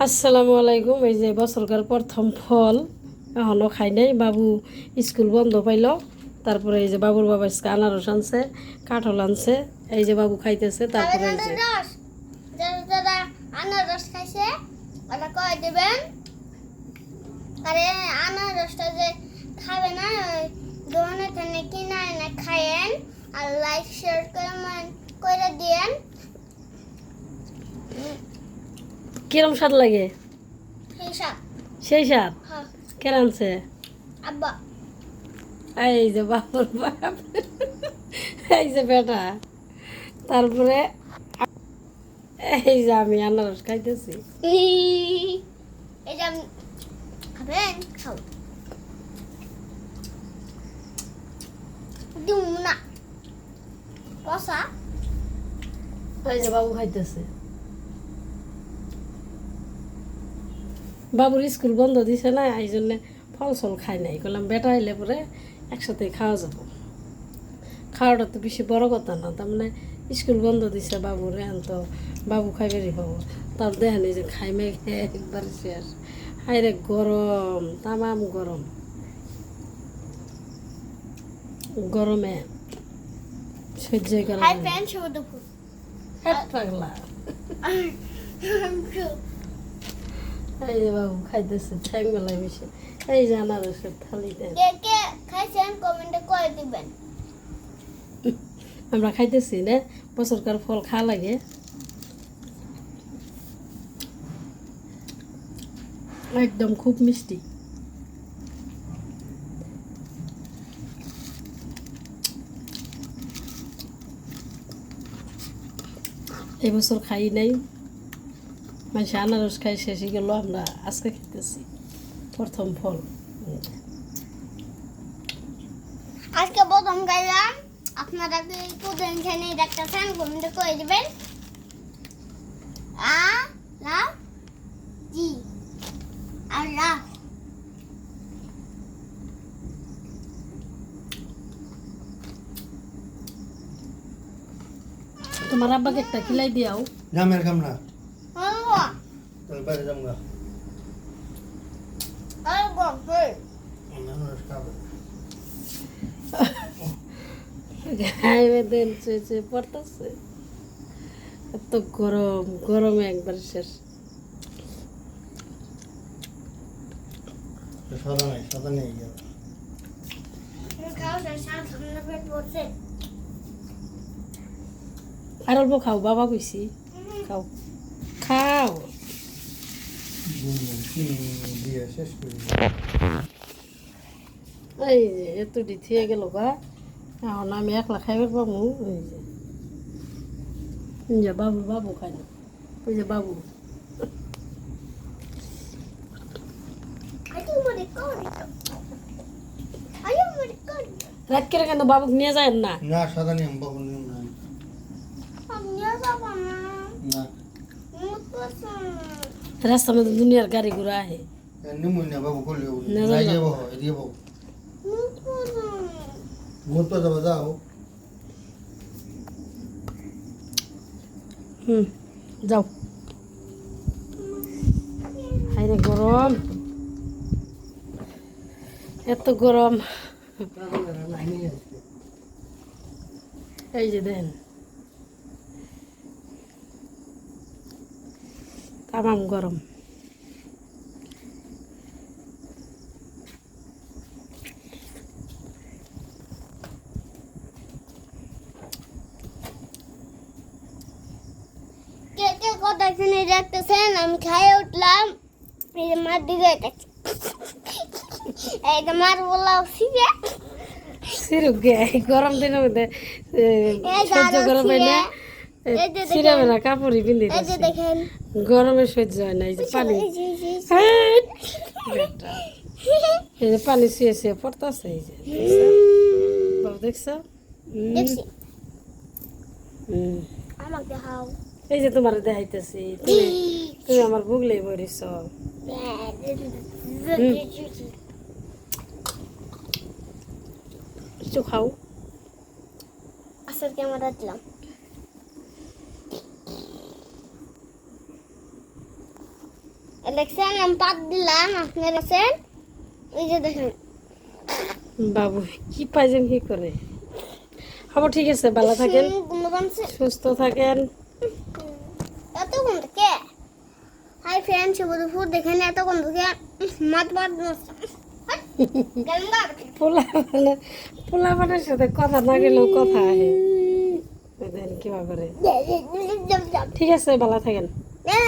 আসসালামু আলাইকুম। এই যে বছরকার প্রথম ফল এখনও খাই নাই। বাবু স্কুল বন্ধ পাইল, তারপরে এই যে বাবুর বাবা আজকে আনারস আনছে, কাঁঠাল আনছে, এই যে বাবু খাইতেছে। তারপরে এই যে যারা আনারস খাইছে ওরা কয় দেবেন। আরে আনারসটা যে খাবে না ওই দোকানে থেকে কিনে এনে খায়েন আর লাইক শেয়ার করে দিয়েন। কিরম স্বাদ লাগে? হিসাব সেই স্বাদ হ্যাঁ কেন আনছে? আব্বা এই যে বাবুর বাপ, এই যে বেটা, তারপরে এই যে আমি আনারস খাইতেছি। এই যে খাবেন খাও দিম না কষা। এই যে বাবু খাইতেছে। বাবুর স্কুল বন্ধ দিছে না, এই জন্যে ফল সল খাই নাই। বললাম বেটা এলে পরে একসাথে খাওয়া যাব। খাওয়াটা তো বেশি বড় কথা না, তার মানে স্কুল বন্ধ দিছে বাবুর, এখন তো বাবু খাইবারই পাবো। তার দেখেন এই যে খাইমে খেয়ে একবার শেষ। হাই রে গরম, তামাম গরম, গরমে সহ্যই করা হাই যায় না। ফ্রেন্ড শুভ দুপুর। হেট পাগলা। এই যে বাবু খাইতেছে ঠ্যাং বেলায় বেশি। এই যে আনারসের থালি দেন। কে কে খাইছেন কমেন্টে করে দিবেন। আমরা খাইতেছি না, বছরকার ফল খাওয়া লাগে। একদম খুব মিষ্টি। এই বছর খাই নাই, মানুষ আনারস খাই শেষে গেল, আমরা আজকে খেতেছি প্রথম ফল। আজকে প্রথম গাইলাম, আপনারা কি কোদিন খেয়ে দেখতেছেন কমেন্টে করে দিবেন। আ লা জি আল্লাহ। তোমার আব্বাকে একটা খিলাই দিয়াও। জামের কামনা আল্লাহ তাহলে বাইরে যামগা আল্লাহ মানুষ খাবে গায়ে দেন চেয়ে পড়তেছে। এত গরম, গরমে একবার শেষ। সাদা নেই খাও সাত ঘন্টা পেট পড়ছে। আর অল্প খাও, বাবা কইছি খাও খাও। দিয়ে শেষ করি এই যে এত থিয়ে গেল গা, এখন আমি একলা খাইবার পাবো। এই যে বাবু, বাবু খাই না, ওই যে বাবু। আজকে মনে করি আয়ো মনে করি রাত করে কেন বাবুকে নিয়ে যায় না? না সাদা নিয়ম বাবু নিয়ম না আমি যাব না না মুতছ রাস্তার মধ্যে দুনিয়ার গাড়ি ঘোড়া আহে। নিমুই না বাবু করলে না, না, নাই না। যাবো এদিকে বাবু মুতছ ঘুরতে যাবো যাও যাও। হাইরে গরম, এত গরম। এই যে দেন তামাম গরম। কে কে কথা শুনে দেখতেছেন আমি খাইয়ে উঠলাম। এই যে মার দিকে যাচ্ছে এই যে মার বলা সিজে সিরুক গে গরম দিনের মধ্যে সহ্য করা পাই না, এই যে দেখেন। সিরাবে না, কাপড়ই পিন্ধে এই যে দেখেন গরমে সহ্য হয় না। এই যে পানি, এই যে, এই যে, বেটা, এই যে পানি শুয়ে শুয়ে পড়তেছে। এই যে দেখছো? বাবু দেখছো? দেখছি হুম। আমাকে দেখাও এই যে তোমার দেখাইতেছি, তুমি তুমি আমার বুগলেই বলিস। কিছু খাও। আসল ক্যামেরা দিলাম। দেখছেন আমি পাত দিলাম আপনার আছেন ওই যে দেখেন বাবু কি পাইছেন কি করে হব ঠিক আছে ভালো থাকেন গুণবানছে সুস্থ থাকেন এত কোন থেকে হাই ফ্রেন্ডস শুভ দুপুর দেখেন এত কোন থেকে মাত মাত গেলাম পোলাপানের সাথে কথা না গেলেও কথা আহে দেখেন কিবা করে ঠিক আছে ভালো থাকেন গা